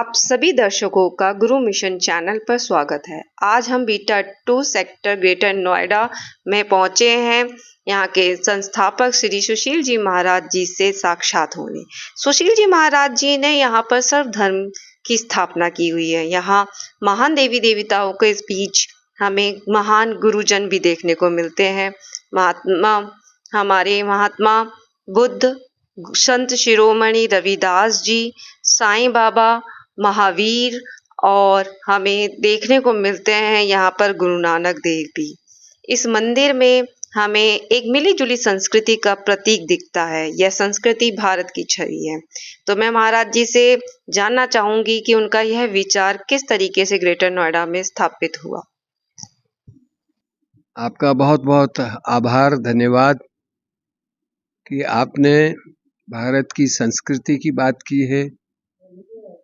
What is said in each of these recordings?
आप सभी दर्शकों का गुरु मिशन चैनल पर स्वागत है। आज हम बीटा 2 सेक्टर ग्रेटर नोएडा में पहुंचे हैं। यहाँ के संस्थापक श्री सुशील जी महाराज जी से साक्षात होने। सुशील जी महाराज जी ने यहाँ पर सर्वधर्म की स्थापना की हुई है। यहाँ महान देवी देवताओं के बीच हमें महान गुरुजन भी देखने को मिलते हैं। हमारे महात्मा बुद्ध, संत शिरोमणि रविदास जी, साईं बाबा, महावीर और हमें देखने को मिलते हैं यहाँ पर गुरु नानक देव भी। इस मंदिर में हमें एक मिली जुली संस्कृति का प्रतीक दिखता है। यह संस्कृति भारत की छवि है। तो मैं महाराज जी से जानना चाहूंगी कि उनका यह विचार किस तरीके से ग्रेटर नोएडा में स्थापित हुआ। आपका बहुत बहुत आभार, धन्यवाद कि आपने भारत की संस्कृति की बात की है,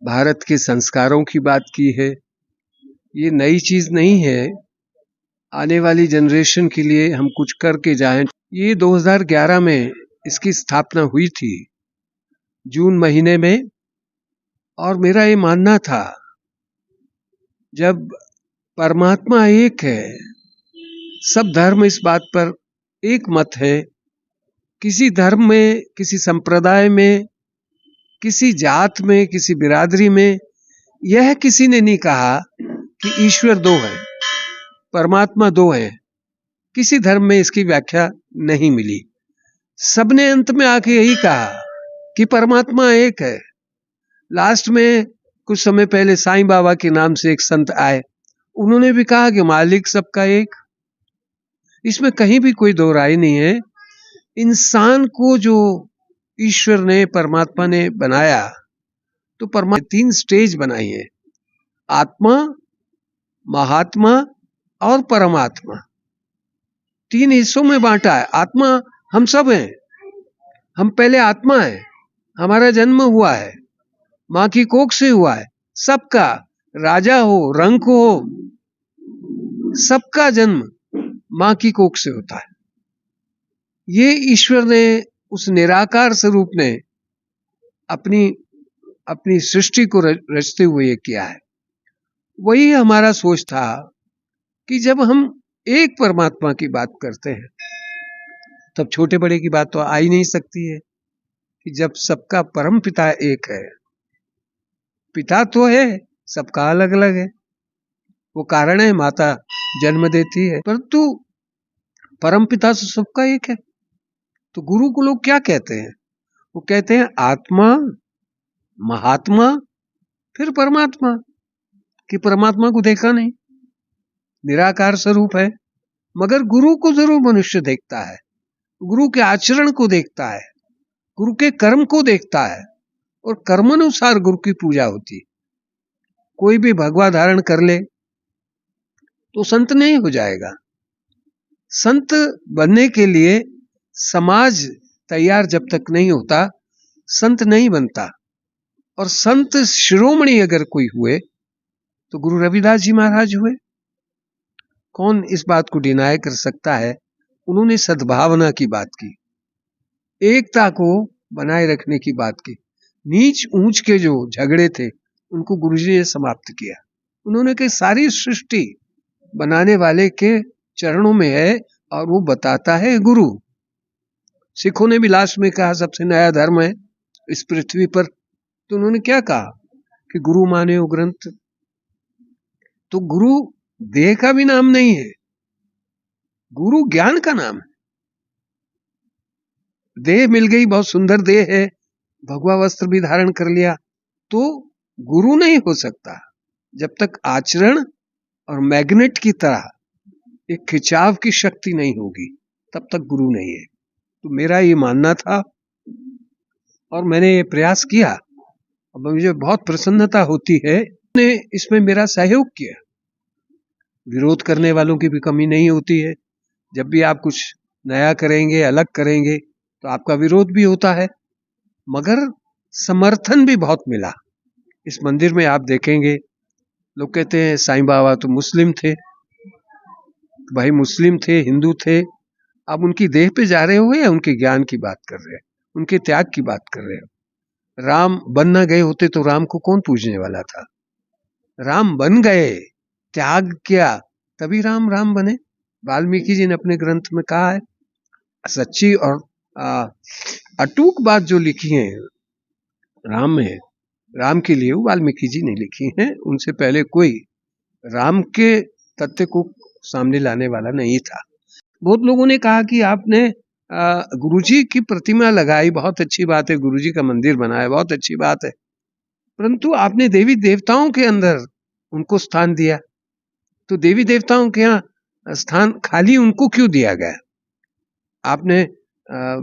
भारत के संस्कारों की बात की है। ये नई चीज नहीं है। आने वाली जनरेशन के लिए हम कुछ करके जाएं। ये 2011 में इसकी स्थापना हुई थी, जून महीने में। और मेरा ये मानना था, जब परमात्मा एक है, सब धर्म इस बात पर एक मत है, किसी धर्म में, किसी संप्रदाय में, किसी जात में, किसी बिरादरी में यह किसी ने नहीं कहा कि ईश्वर दो है, परमात्मा दो है। किसी धर्म में इसकी व्याख्या नहीं मिली। सबने अंत में आके यही कहा कि परमात्मा एक है। लास्ट में कुछ समय पहले साईं बाबा के नाम से एक संत आए, उन्होंने भी कहा कि मालिक सबका एक। इसमें कहीं भी कोई दो राय नहीं है। इंसान को जो ईश्वर ने, परमात्मा ने बनाया, तो परमात्मा 3 स्टेज बनाई है: आत्मा, महात्मा और परमात्मा। 3 हिस्सों में बांटा है। आत्मा हम सब हैं। हम पहले आत्मा है, हमारा जन्म हुआ है, माँ की कोख से हुआ है। सबका, राजा हो, रंक हो, सबका जन्म माँ की कोख से होता है। ये ईश्वर ने, उस निराकार स्वरूप ने अपनी सृष्टि को रचते हुए किया है। वही हमारा सोच था कि जब हम एक परमात्मा की बात करते हैं, तब छोटे बड़े की बात तो आ ही नहीं सकती है। कि जब सबका परम पिता एक है, पिता तो है, सबका अलग अलग है। वो कारण है, माता जन्म देती है, परंतु परम पिता तो सबका एक है। तो गुरु को लोग क्या कहते हैं? वो कहते हैं आत्मा, महात्मा, फिर परमात्मा। कि परमात्मा को देखा नहीं, निराकार स्वरूप है। मगर गुरु को जरूर मनुष्य देखता है, गुरु के आचरण को देखता है, गुरु के कर्म को देखता है, और कर्मानुसार गुरु की पूजा होती। कोई भी भगवा धारण कर ले तो संत नहीं हो जाएगा। संत बनने के लिए समाज तैयार जब तक नहीं होता, संत नहीं बनता। और संत शिरोमणि अगर कोई हुए तो गुरु रविदास जी महाराज हुए। कौन इस बात को डिनाय कर सकता है? उन्होंने सद्भावना की बात की, एकता को बनाए रखने की बात की। नीच ऊंच के जो झगड़े थे, उनको गुरुजी ने समाप्त किया। उन्होंने कहा सारी सृष्टि बनाने वाले के चरणों में है, और वो बताता है गुरु। सिखों ने भी लास्ट में कहा सबसे नया धर्म है इस पृथ्वी पर, तो उन्होंने क्या कहा कि गुरु माने वो ग्रंथ। तो गुरु देह का भी नाम नहीं है, गुरु ज्ञान का नाम है। देह मिल गई, बहुत सुंदर देह है, भगवा वस्त्र भी धारण कर लिया, तो गुरु नहीं हो सकता जब तक आचरण और मैग्नेट की तरह एक खिंचाव की शक्ति नहीं होगी, तब तक गुरु नहीं है। तो मेरा ये मानना था और मैंने ये प्रयास किया। अब मुझे बहुत प्रसन्नता होती है ने इसमें मेरा सहयोग किया। विरोध करने वालों की भी कमी नहीं होती है। जब भी आप कुछ नया करेंगे, अलग करेंगे, तो आपका विरोध भी होता है, मगर समर्थन भी बहुत मिला। इस मंदिर में आप देखेंगे, लोग कहते हैं साईं बाबा तो मुस्लिम थे। भाई मुस्लिम थे, हिंदू थे, आप उनकी देह पे जा रहे हो या उनके ज्ञान की बात कर रहे हैं, उनके त्याग की बात कर रहे हो? राम बन न गए होते तो राम को कौन पूजने वाला था? राम बन गए, त्याग किया, तभी राम राम बने। वाल्मीकि जी ने अपने ग्रंथ में कहा है, सच्ची और अटूट बात जो लिखी है राम में, राम के लिए वाल्मीकि जी ने लिखी है, उनसे पहले कोई राम के तथ्य को सामने लाने वाला नहीं था। बहुत लोगों ने कहा कि आपने गुरुजी की प्रतिमा लगाई, बहुत अच्छी बात है, गुरुजी का मंदिर बनाया, बहुत अच्छी बात है, परंतु आपने देवी देवताओं के अंदर उनको स्थान दिया, तो देवी देवताओं के यहाँ स्थान खाली उनको क्यों दिया गया? आपने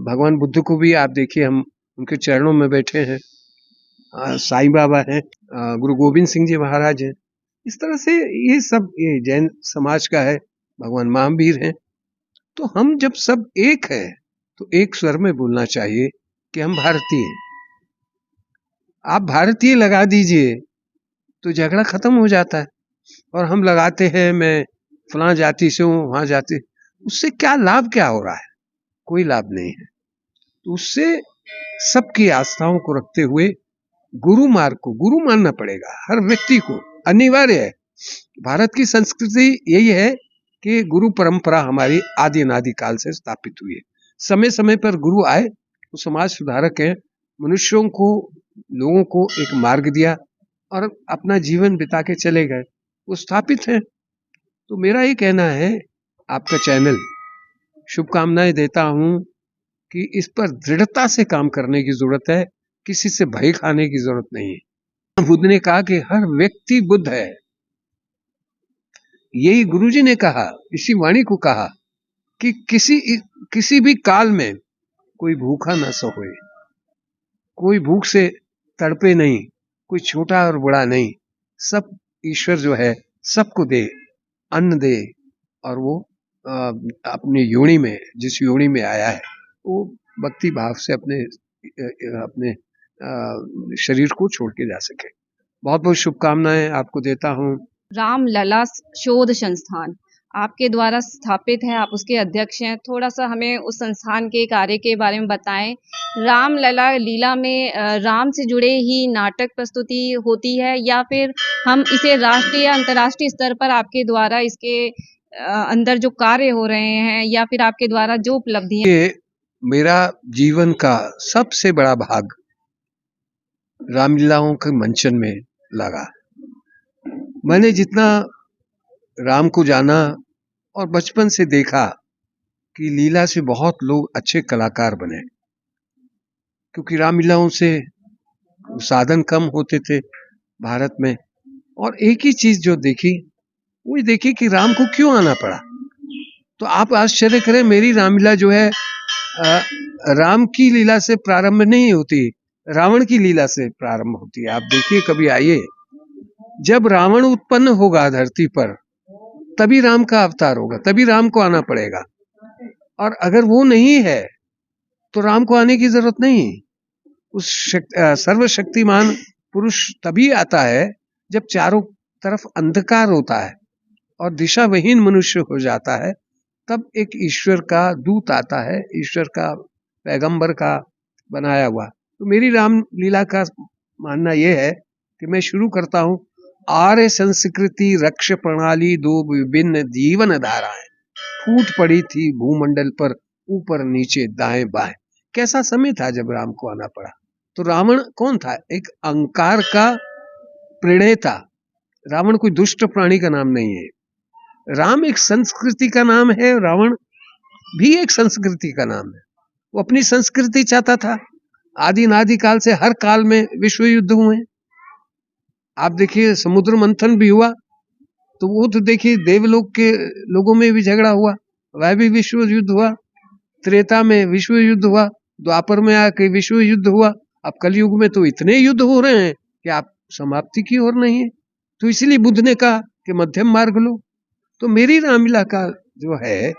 भगवान बुद्ध को भी आप देखिए, हम उनके चरणों में बैठे हैं, साईं बाबा हैं, गुरु गोविंद सिंह जी महाराज हैं, इस तरह से ये सब ये जैन समाज का है, भगवान महावीर हैं। तो हम जब सब एक है तो एक स्वर में बोलना चाहिए कि हम भारतीय हैं। आप भारतीय लगा दीजिए तो झगड़ा खत्म हो जाता है, और हम लगाते हैं मैं फलां जाति से हूँ, वहां जाति, उससे क्या लाभ, क्या हो रहा है? कोई लाभ नहीं है। तो उससे सबकी आस्थाओं को रखते हुए गुरु मार्ग को गुरु मानना पड़ेगा, हर व्यक्ति को अनिवार्य है। भारत की संस्कृति यही है कि गुरु परंपरा हमारी आदि अनादि काल से स्थापित हुई है। समय समय पर गुरु आए, वो समाज सुधारक हैं, मनुष्यों को, लोगों को एक मार्ग दिया और अपना जीवन बिता के चले गए, वो स्थापित हैं। तो मेरा ये कहना है, आपका चैनल, शुभकामनाएं देता हूं कि इस पर दृढ़ता से काम करने की जरूरत है, किसी से भय खाने की जरूरत नहीं है। बुद्ध ने कहा कि हर व्यक्ति बुद्ध है, यही गुरुजी ने कहा, इसी वाणी को कहा कि किसी भी काल में कोई भूखा न सोए, कोई भूख से तड़पे नहीं, कोई छोटा और बड़ा नहीं, सब ईश्वर जो है सबको दे, अन्न दे, और वो अपनी योनि में, जिस योनि में आया है, वो भक्ति भाव से अपने शरीर को छोड़ के जा सके। बहुत बहुत शुभकामनाएं आपको देता हूँ। रामलला शोध संस्थान आपके द्वारा स्थापित है, आप उसके अध्यक्ष हैं। थोड़ा सा हमें उस संस्थान के कार्य के बारे में बताएं। रामलला लीला में राम से जुड़े ही नाटक प्रस्तुति होती है, या फिर हम इसे राष्ट्रीय या अंतर्राष्ट्रीय स्तर पर आपके द्वारा इसके अंदर जो कार्य हो रहे हैं, या फिर आपके द्वारा जो उपलब्धियां? ये मेरा जीवन का सबसे बड़ा भाग रामलीलाओं के मंचन में लगा। मैंने जितना राम को जाना और बचपन से देखा कि लीला से बहुत लोग अच्छे कलाकार बने, क्योंकि रामलीलाओं से साधन कम होते थे भारत में। और एक ही चीज जो देखी, वो देखी कि राम को क्यों आना पड़ा। तो आप आश्चर्य करें, मेरी रामलीला जो है राम की लीला से प्रारंभ नहीं होती, रावण की लीला से प्रारंभ होती है। आप देखिए, कभी आइए, जब रावण उत्पन्न होगा धरती पर, तभी राम का अवतार होगा, तभी राम को आना पड़ेगा। और अगर वो नहीं है तो राम को आने की जरूरत नहीं। उस सर्वशक्तिमान पुरुष तभी आता है जब चारों तरफ अंधकार होता है और दिशाविहीन मनुष्य हो जाता है, तब एक ईश्वर का दूत आता है, ईश्वर का पैगंबर का बनाया हुआ। तो मेरी रामलीला का मानना यह है कि मैं शुरू करता हूं, आर्य संस्कृति रक्ष प्रणाली दो विभिन्न जीवन धाराएं फूट पड़ी थी भूमंडल पर, ऊपर नीचे दाएं बाएं। कैसा समय था जब राम को आना पड़ा। तो रावण कौन था? एक अहंकार का प्रणेता। रावण कोई दुष्ट प्राणी का नाम नहीं है, राम एक संस्कृति का नाम है, रावण भी एक संस्कृति का नाम है। वो अपनी संस्कृति चाहता था। आदि अनादि काल से हर काल में विश्व युद्ध हुए। आप देखिए, समुद्र मंथन भी हुआ, तो वो तो देखिए देवलोक के लोगों में भी झगड़ा हुआ, वह भी विश्व युद्ध हुआ। त्रेता में विश्व युद्ध हुआ, द्वापर में आके विश्व युद्ध हुआ। अब कलयुग में तो इतने युद्ध हो रहे हैं कि आप समाप्ति की ओर नहीं है। तो इसलिए बुद्ध ने कहा कि मध्यम मार्ग लो। तो मेरी रामलीला का जो है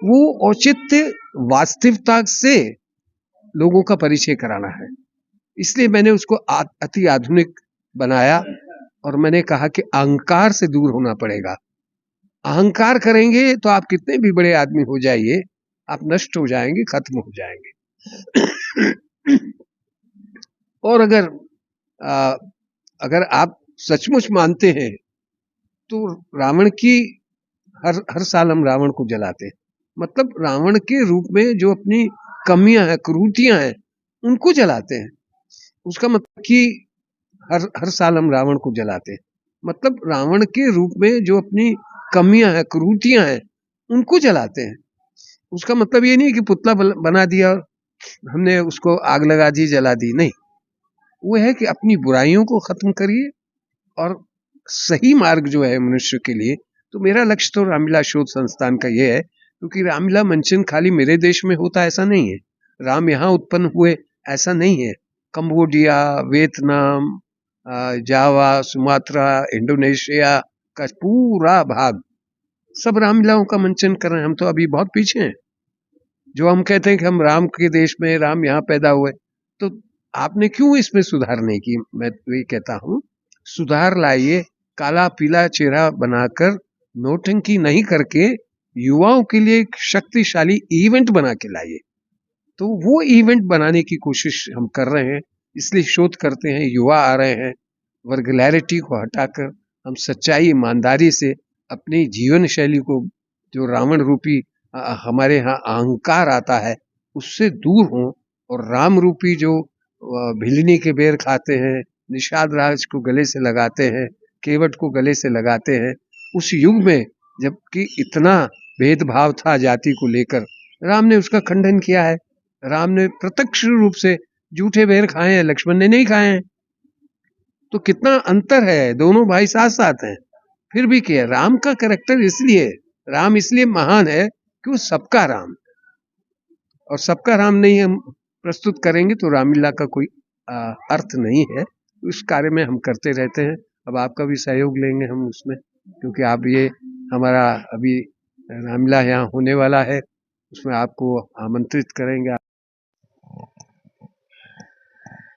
वो औचित्य वास्तविकता से लोगों का परिचय कराना है, इसलिए मैंने उसको अति आधुनिक बनाया। और मैंने कहा कि अहंकार से दूर होना पड़ेगा। अहंकार करेंगे तो आप कितने भी बड़े आदमी हो जाइए, आप नष्ट हो जाएंगे, खत्म हो जाएंगे। और आ, अगर आप सचमुच मानते हैं तो रावण की हर साल हम रावण को जलाते हैं, मतलब रावण के रूप में जो अपनी कमियां हैं, क्रूतियां हैं, उनको जलाते हैं। उसका मतलब कि हर हर साल हम रावण को जलाते हैं, मतलब रावण के रूप में जो अपनी कमियां हैं, क्रूतियां हैं, उनको जलाते हैं। उसका मतलब ये नहीं कि पुतला बना दिया और हमने उसको आग लगा दी, जला दी, नहीं। वो है कि अपनी बुराइयों को खत्म करिए और सही मार्ग जो है मनुष्य के लिए। तो मेरा लक्ष्य तो रामलीला शोध संस्थान का ये है, क्योंकि रामलीला मंचन खाली मेरे देश में होता ऐसा नहीं है, राम यहाँ उत्पन्न हुए ऐसा नहीं है। कंबोडिया, वियतनाम, जावा, सुमात्रा, इंडोनेशिया का पूरा भाग सब रामलीलाओं का मंचन कर रहे हैं। हम तो अभी बहुत पीछे हैं। जो हम कहते हैं कि हम राम के देश में, राम यहाँ पैदा हुए, तो आपने क्यों इसमें सुधार नहीं की? मैं तो ये कहता हूँ, सुधार लाइए, काला पीला चेहरा बनाकर नौटंकी नहीं करके युवाओं के लिए एक शक्तिशाली इवेंट बना के लाइए। तो वो इवेंट बनाने की कोशिश हम कर रहे हैं, इसलिए शोध करते हैं, युवा आ रहे हैं। वर्गुलैरिटी को हटाकर हम सच्चाई, ईमानदारी से अपनी जीवन शैली को, जो रावण रूपी हमारे यहाँ अहंकार आता है, उससे दूर हों और राम रूपी जो भिलनी के बेर खाते हैं, निषाद राज को गले से लगाते हैं, केवट को गले से लगाते हैं, उस युग में जबकि इतना भेदभाव था जाति को लेकर, राम ने उसका खंडन किया है। राम ने प्रत्यक्ष रूप से जूठे बेर खाए हैं, लक्ष्मण ने नहीं खाए हैं। तो कितना अंतर है, दोनों भाई साथ साथ हैं, फिर भी किया। राम का कैरेक्टर इसलिए, राम इसलिए महान है कि वो सबका राम, और सबका राम नहीं हम प्रस्तुत करेंगे तो रामलीला का कोई अर्थ नहीं है। उस कार्य में हम करते रहते हैं। अब आपका भी सहयोग लेंगे हम उसमें, क्योंकि आप ये हमारा अभी रामलीला यहाँ होने वाला है, उसमें आपको आमंत्रित करेंगे।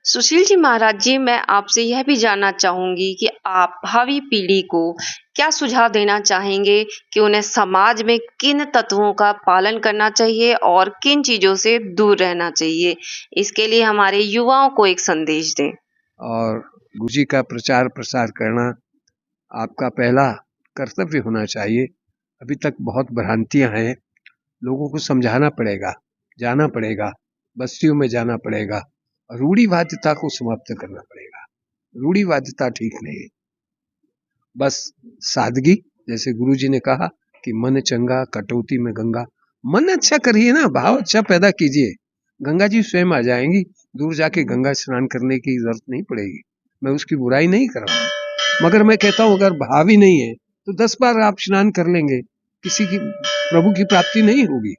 सुशील जी महाराज जी, मैं आपसे यह भी जानना चाहूंगी कि आप भावी पीढ़ी को क्या सुझाव देना चाहेंगे कि उन्हें समाज में किन तत्वों का पालन करना चाहिए और किन चीजों से दूर रहना चाहिए। इसके लिए हमारे युवाओं को एक संदेश दें। और गुरु जी का प्रचार प्रसार करना आपका पहला कर्तव्य होना चाहिए। अभी तक बहुत भ्रांतियां हैं, लोगों को समझाना पड़ेगा, जाना पड़ेगा, बस्तियों में जाना पड़ेगा, रूढ़िवादिता को समाप्त करना पड़ेगा। रूढ़िवादिता ठीक नहीं है, बस सादगी। जैसे गुरु जी ने कहा कि मन चंगा कटौती में गंगा, मन अच्छा करिए ना, भाव अच्छा पैदा कीजिए, गंगा जी स्वयं आ जाएंगी। दूर जाके गंगा स्नान करने की जरूरत नहीं पड़ेगी। मैं उसकी बुराई नहीं कर रहा, मगर मैं कहता हूं अगर भाव ही नहीं है तो 10 बार आप स्नान कर लेंगे, किसी की प्रभु की प्राप्ति नहीं होगी।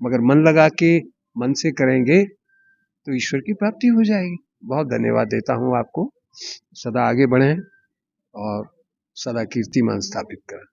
मगर मन लगा के, मन से करेंगे तो ईश्वर की प्राप्ति हो जाएगी। बहुत धन्यवाद देता हूँ आपको। सदा आगे बढ़ें और सदा कीर्तिमान स्थापित करें।